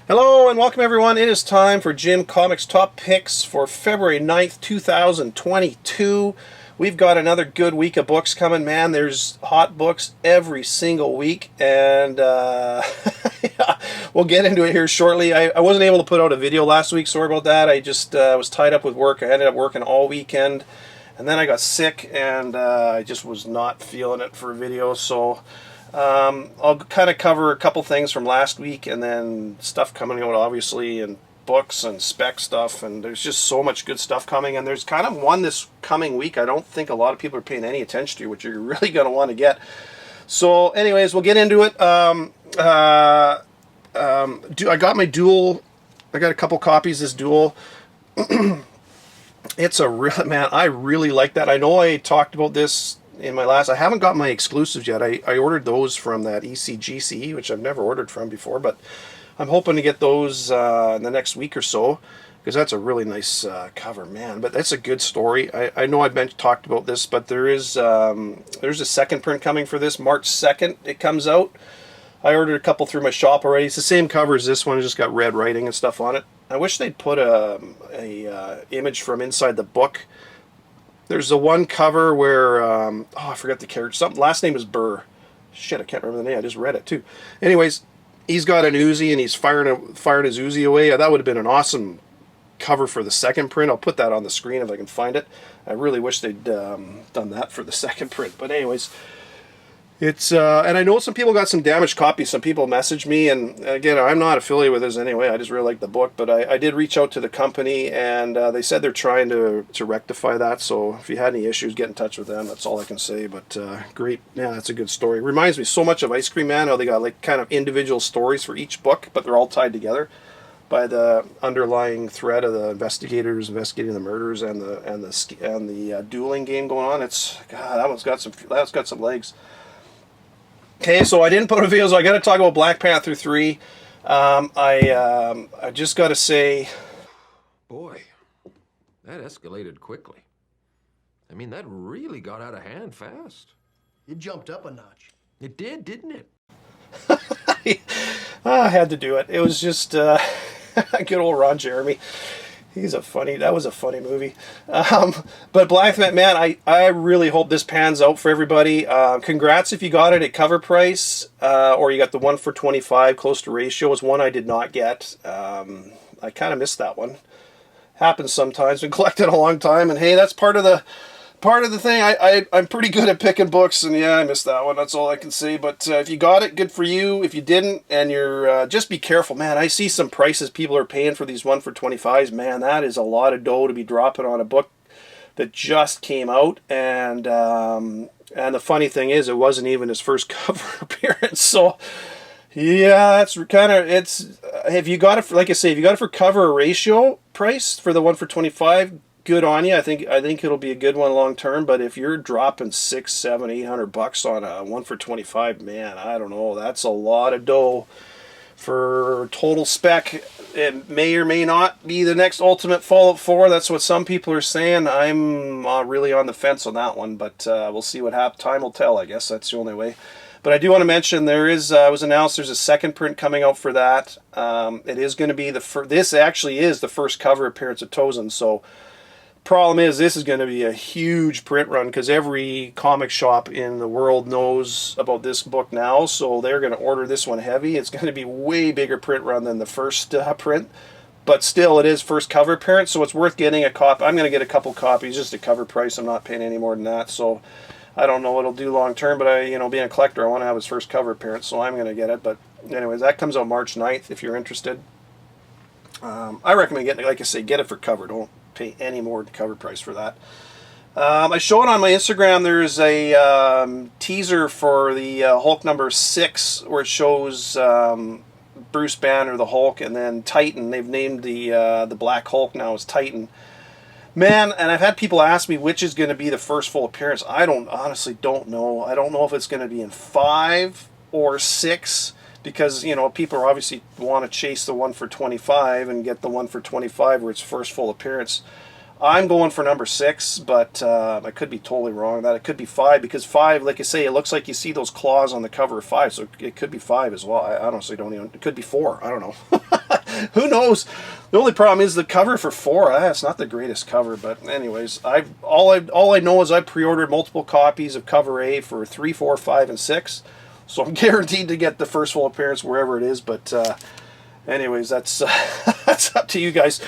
Hello and welcome everyone. It is time for Jim Comics Top Picks for February 9th, 2022. We've got another good week of books coming, man. There's hot books every single week, and yeah, we'll get into it here shortly. I wasn't able to put out a video last week, sorry about that. I just was tied up with work. I ended up working all weekend, and then I got sick, and I just was not feeling it for a video, so I'll kind of cover a couple things from last week and then stuff coming out, obviously, and books and spec stuff, and there's just so much good stuff coming, and there's kind of one this coming week I don't think a lot of people are paying any attention to, which you're really going to want to get. So anyways, we'll get into it. I got my Duel. I got a couple copies of this Duel. It's a real, man, I really like that. I know I talked about this in my last, I haven't got my exclusives yet. I ordered those from that ECGCE, which I've never ordered from before, but I'm hoping to get those in the next week or so, because that's a really nice cover, man. But that's a good story. I know I've talked about this, but there's a second print coming for this. March 2nd it comes out. I ordered a couple through my shop already. It's the same cover as this one. It's just got red writing and stuff on it. I wish they'd put a image from inside the book. There's the one cover where, oh, I forgot the character. Something, last name is Burr. Shit, I can't remember the name. I just read it too. Anyways, he's got an Uzi and he's firing his Uzi away. That would have been an awesome cover for the second print. I'll put that on the screen if I can find it. I really wish they'd done that for the second print. But anyways, it's and I know some people got some damaged copies. Some people messaged me, and again, I'm not affiliated with this anyway. I just really like the book, but I did reach out to the company, and they said they're trying to rectify that. So if you had any issues, get in touch with them. That's all I can say. But great, yeah, that's a good story. Reminds me so much of Ice Cream Man. How they got like kind of individual stories for each book, but they're all tied together by the underlying thread of the investigators investigating the murders and the dueling game going on. It's, God, that's got some legs. Okay, so I didn't put a video, so I got to talk about Black Panther 3. I just got to say, boy, that escalated quickly. I mean, that really got out of hand fast. It jumped up a notch. It did, didn't it? I had to do it. It was just good old Ron Jeremy. That was a funny movie. But Black Panther, man, I really hope this pans out for everybody. Congrats if you got it at cover price, or you got the 1 for 25 close to ratio. It's one I did not get. I kind of missed that one. Happens sometimes. Been collecting a long time, and hey, that's part of the thing. I'm pretty good at picking books, and yeah, I missed that one. That's all I can say. But if you got it, good for you. If you didn't, and you're just be careful, man. I see some prices people are paying for these 1 for 25s. Man, that is a lot of dough to be dropping on a book that just came out. And the funny thing is, it wasn't even his first cover appearance. So yeah, that's kind of, it's, if you got it for, like I say, if you got it for cover ratio price for the 1 for 25, good on you. I think it'll be a good one long term. But if you're dropping $600, $700, $800 on a 1 for 25, man, I don't know. That's a lot of dough for total spec. It may or may not be the next Ultimate Fallout 4. That's what some people are saying. I'm really on the fence on that one, but we'll see what happens. Time will tell. I guess that's the only way. But I do want to mention there is was announced there's a second print coming out for that. It is going to be this actually is the first cover appearance of Tozan. So problem is, this is going to be a huge print run because every comic shop in the world knows about this book now, so they're going to order this one heavy. It's going to be way bigger print run than the first print, but still it is first cover appearance, so it's worth getting a copy. I'm going to get a couple copies just at cover price. I'm not paying any more than that, so I don't know what it'll do long term, but being a collector, I want to have his first cover appearance, so I'm going to get it. But anyways, that comes out March 9th if you're interested. I recommend getting it, like I say, get it for cover. Don't pay any more than cover price for that. I showed on my Instagram there's a teaser for the Hulk number 6 where it shows Bruce Banner, the Hulk, and then Titan. They've named the Black Hulk now as Titan. Man, and I've had people ask me which is going to be the first full appearance. I honestly don't know. I don't know if it's going to be in 5 or 6. Because, people obviously want to chase the 1 for 25 and get the 1 for 25 where it's first full appearance. I'm going for number 6, but I could be totally wrong. That it could be 5, because 5, like I say, it looks like you see those claws on the cover of 5, so it could be 5 as well. I honestly don't even. It could be 4. I don't know. Who knows? The only problem is the cover for 4. It's not the greatest cover, but anyways, all I know is I pre-ordered multiple copies of cover A for 3, 4, 5, and 6, so I'm guaranteed to get the first full appearance wherever it is. But anyways, that's that's up to you guys.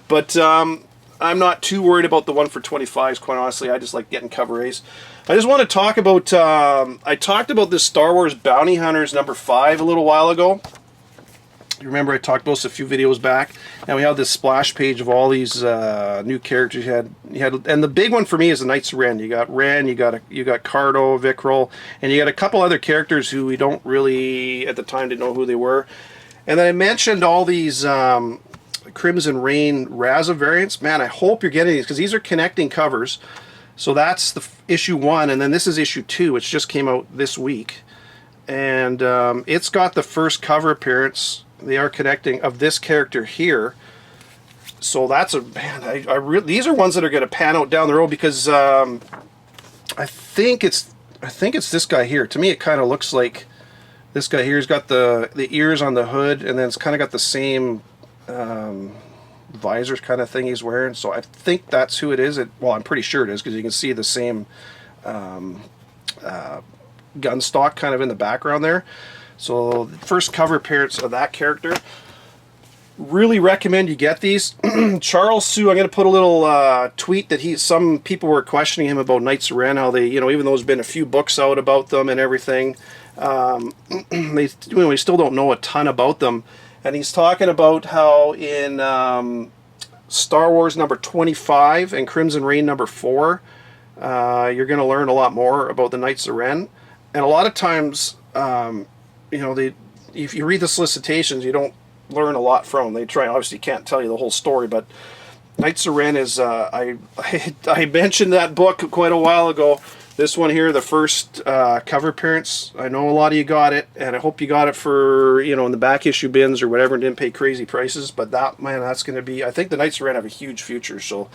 But I'm not too worried about the one for 25s. Quite honestly, I just like getting cover A's. I just want to talk about. I talked about this Star Wars Bounty Hunters #5 a little while ago. You remember I talked about this a few videos back, and we had this splash page of all these new characters you had, and the big one for me is the Knights of Ren. You got Ren, you got Cardo, Vickrol, and you got a couple other characters who we don't really at the time didn't know who they were. And then I mentioned all these Crimson Reign Raza variants. Man, I hope you're getting these because these are connecting covers. So that's the issue 1, and then this is issue 2, which just came out this week, and it's got the first cover appearance. They are connecting of this character here, so that's a man. These are ones that are going to pan out down the road because I think it's this guy here. To me, it kind of looks like this guy here. He's got the ears on the hood, and then it's kind of got the same visors kind of thing he's wearing. So I think that's who it is. Well, I'm pretty sure it is because you can see the same gun stock kind of in the background there. So first cover appearance of that character. Really recommend you get these. Charles Sue, I'm going to put a little tweet that some people were questioning him about Knights of Ren, how they, even though there's been a few books out about them and everything, we still don't know a ton about them. And he's talking about how in Star Wars #25 and Crimson Reign #4, you're going to learn a lot more about the Knights of Ren. And a lot of times, if you read the solicitations, you don't learn a lot from them. They obviously can't tell you the whole story, but Knights of Ren is, I mentioned that book quite a while ago. This one here, the first cover appearance, I know a lot of you got it, and I hope you got it for, in the back issue bins or whatever, and didn't pay crazy prices, but that's going to be, I think the Knights of Ren have a huge future, so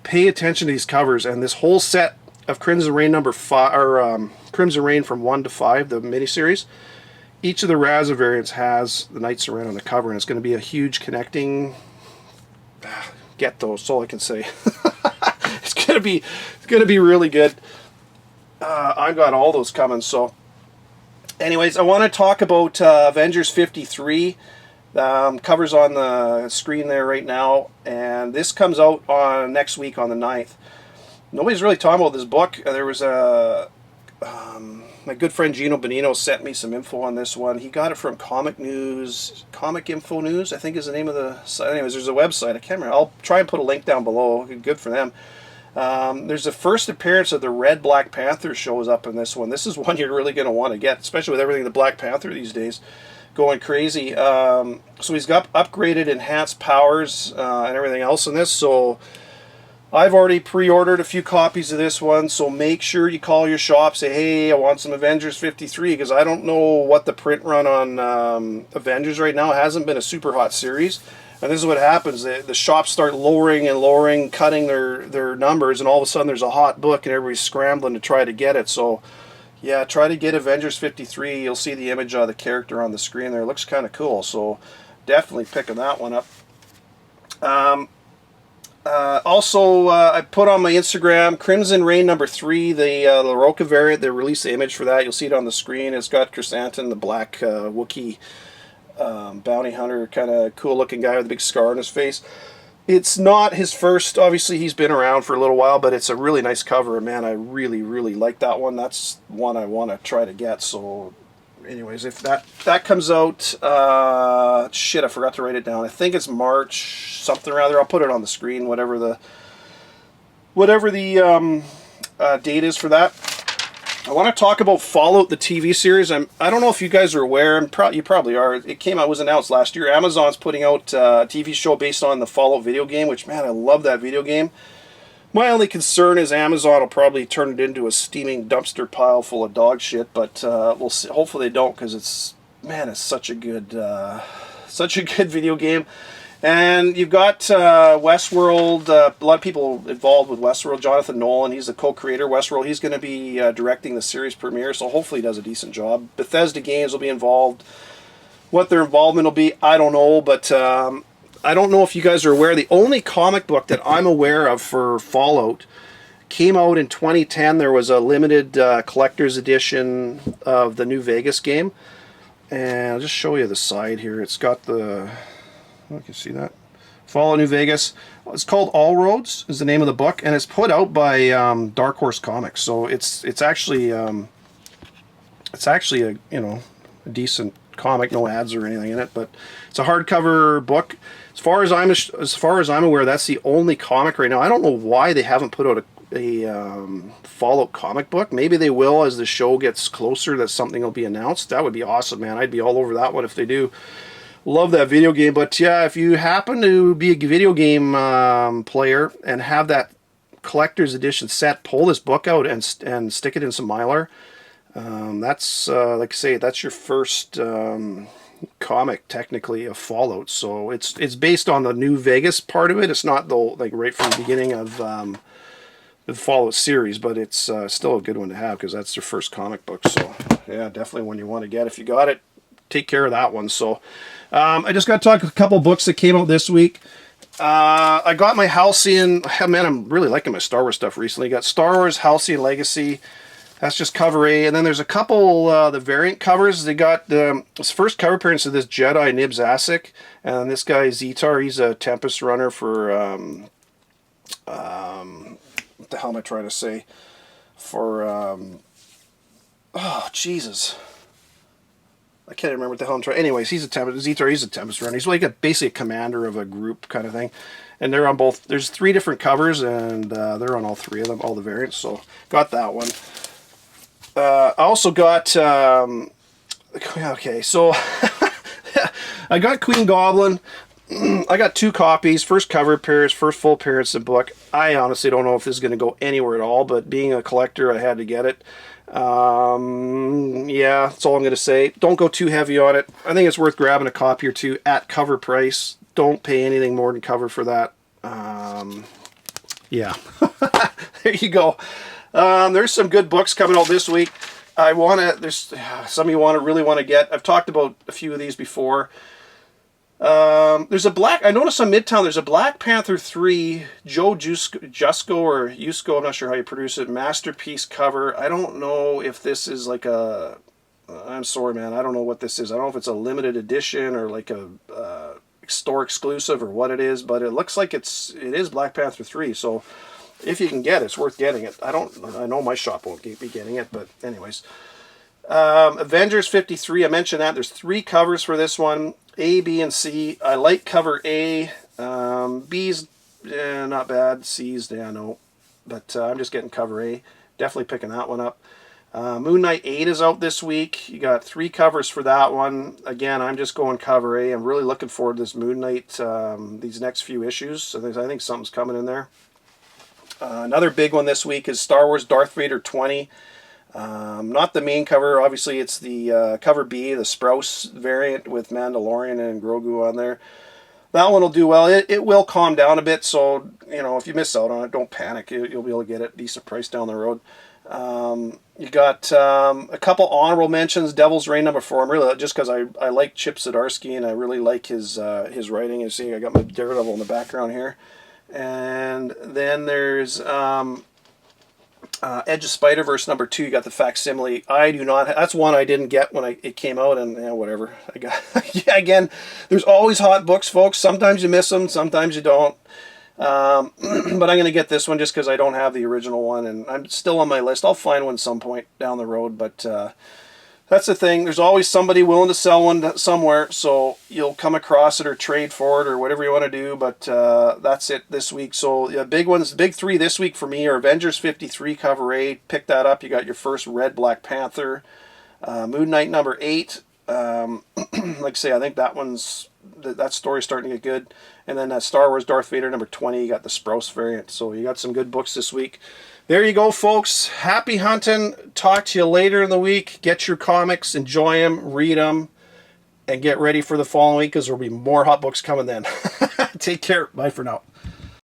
pay attention to these covers, and this whole set of Crimson Reign #5, or Crimson Reign from 1 to 5, the miniseries. Each of the Raza variants has the Knights of Ren on the cover, and it's going to be a huge connecting. Get those. That's all I can say. It's going to be really good. I got all those coming. So, anyways, I want to talk about Avengers 53. Covers on the screen there right now, and this comes out on next week on the 9th. Nobody's really talking about this book. There was my good friend Gino Bonino sent me some info on this one. He got it from Comic Info News, I think is the name of the site. Anyways, there's a website. I can't remember. I'll try and put a link down below. Good for them. There's the first appearance of the Red Black Panther shows up in this one. This is one you're really going to want to get, especially with everything the Black Panther these days going crazy. So he's got upgraded, enhanced powers and everything else in this. So I've already pre-ordered a few copies of this one, so make sure you call your shop, say, hey, I want some Avengers 53, because I don't know what the print run on Avengers right now. It hasn't been a super hot series, and this is what happens. The shops start lowering and lowering, cutting their numbers, and all of a sudden there's a hot book, and everybody's scrambling to try to get it. So, yeah, try to get Avengers 53. You'll see the image of the character on the screen there. It looks kind of cool, so definitely picking that one up. Also, I put on my Instagram Crimson Reign #3, the LaRocca variant. They released the image for that. You'll see it on the screen. It's got Chrysanthemum, the black Wookiee bounty hunter, kind of cool looking guy with a big scar on his face. It's not his first. Obviously, he's been around for a little while, but it's a really nice cover. Man, I really, really like that one. That's one I want to try to get. So, anyways, if that comes out, shit, I forgot to write it down. I think it's March something or other. I'll put it on the screen, whatever the date is for that. I want to talk about Fallout, the TV series. I don't know if you guys are aware. You probably are. It was announced last year. Amazon's putting out a TV show based on the Fallout video game, which, man, I love that video game. My only concern is Amazon will probably turn it into a steaming dumpster pile full of dog shit, but we'll see. Hopefully they don't, because it's such a good video game. And you've got Westworld, a lot of people involved with Westworld. Jonathan Nolan, he's the co-creator of Westworld. He's going to be directing the series premiere, so hopefully he does a decent job. Bethesda Games will be involved. What their involvement will be, I don't know, but I don't know if you guys are aware. The only comic book that I'm aware of for Fallout came out in 2010. There was a limited collector's edition of the New Vegas game. And I'll just show you the side here. It's got the... You can see that. Fallout New Vegas. It's called All Roads is the name of the book. And it's put out by Dark Horse Comics. So it's actually a, you know, a decent comic, no ads or anything in it, but it's a hardcover book. As far as I'm aware, that's the only comic right now. I don't know why they haven't put out a Fallout comic book. Maybe they will as the show gets closer, that something will be announced. That would be awesome, man. I'd be all over that one if they do. Love that video game. But yeah, if you happen to be a video game player and have that collector's edition set, pull this book out and stick it in some Mylar. That's like I say, that's your first comic technically of Fallout. So it's based on the New Vegas part of it. It's not the like right from the beginning of the Fallout series, but it's still a good one to have because that's their first comic book. So yeah, definitely one you want to get. If you got it, take care of that one. So I just got to talk a couple books that came out this week. I got my Halcyon. Man, I'm really liking my Star Wars stuff recently. Got Star Wars Halcyon Legacy. That's just cover A, and then there's a couple the variant covers. They got this first cover appearance of this Jedi Nibs Asik, and this guy Zetar. He's a Tempest runner for what the hell am I trying to say? For oh Jesus, I can't remember what the hell I'm trying. Anyways, he's a Tempest Zetar. He's a Tempest runner. He's like basically a commander of a group kind of thing. And they're on both. There's 3 different covers, and they're on all 3 of them, all the variants. So got that one. I also got, okay, so I got Queen Goblin. I got 2 copies, first cover appearance, first full appearance of the book. I honestly don't know if this is going to go anywhere at all, but being a collector, I had to get it. Yeah, that's all I'm going to say. Don't go too heavy on it. I think it's worth grabbing a copy or 2 at cover price. Don't pay anything more than cover for that. Yeah, there you go. There's some good books coming out this week. There's some you really want to get. I've talked about a few of these before. There's a I noticed on Midtown, there's a Black Panther 3 Joe Jusko or Yusko, I'm not sure how you produce it, masterpiece cover. I don't know if this is like a, I'm sorry man, I don't know what this is. I don't know if it's a limited edition or like a store exclusive or what it is, but it looks like it is Black Panther 3, so if you can get it, it's worth getting it. I know my shop won't be getting it, but anyways. Avengers 53, I mentioned that. There's 3 covers for this one, A, B, and C. I like cover A. B's not bad. C's, yeah, no. But I'm just getting cover A. Definitely picking that one up. Moon Knight 8 is out this week. You got 3 covers for that one. Again, I'm just going cover A. I'm really looking forward to this Moon Knight, these next few issues. So I think something's coming in there. Another big one this week is Star Wars Darth Vader 20. Not the main cover. Obviously, it's the cover B, the Sprouse variant with Mandalorian and Grogu on there. That one will do well. It will calm down a bit, so you know if you miss out on it, don't panic. You'll be able to get it decent price down the road. You got a couple honorable mentions. Devil's Reign #4. I'm really just because I like Chip Zdarsky and I really like his writing. You see, I got my Daredevil in the background here, and then there's Edge of Spider-Verse #2. You got the facsimile. I do not. That's one I didn't get when it came out, and whatever. I got. Yeah, again, there's always hot books, folks. Sometimes you miss them, sometimes you don't. But I'm going to get this one just because I don't have the original one, and I'm still on my list. I'll find one some point down the road, but that's the thing. There's always somebody willing to sell one somewhere, so you'll come across it or trade for it or whatever you want to do, but that's it this week. So yeah, big ones, big 3 this week for me are Avengers 53 cover A. Pick that up. You got your first Red Black Panther. Moon Knight #8. Like I say, I think that story's starting to get good. And then Star Wars Darth Vader #20, you got the Sprouse variant. So you got some good books this week. There you go, folks. Happy hunting. Talk to you later in the week. Get your comics, enjoy them, read them, and get ready for the following week because there will be more hot books coming then. Take care. Bye for now.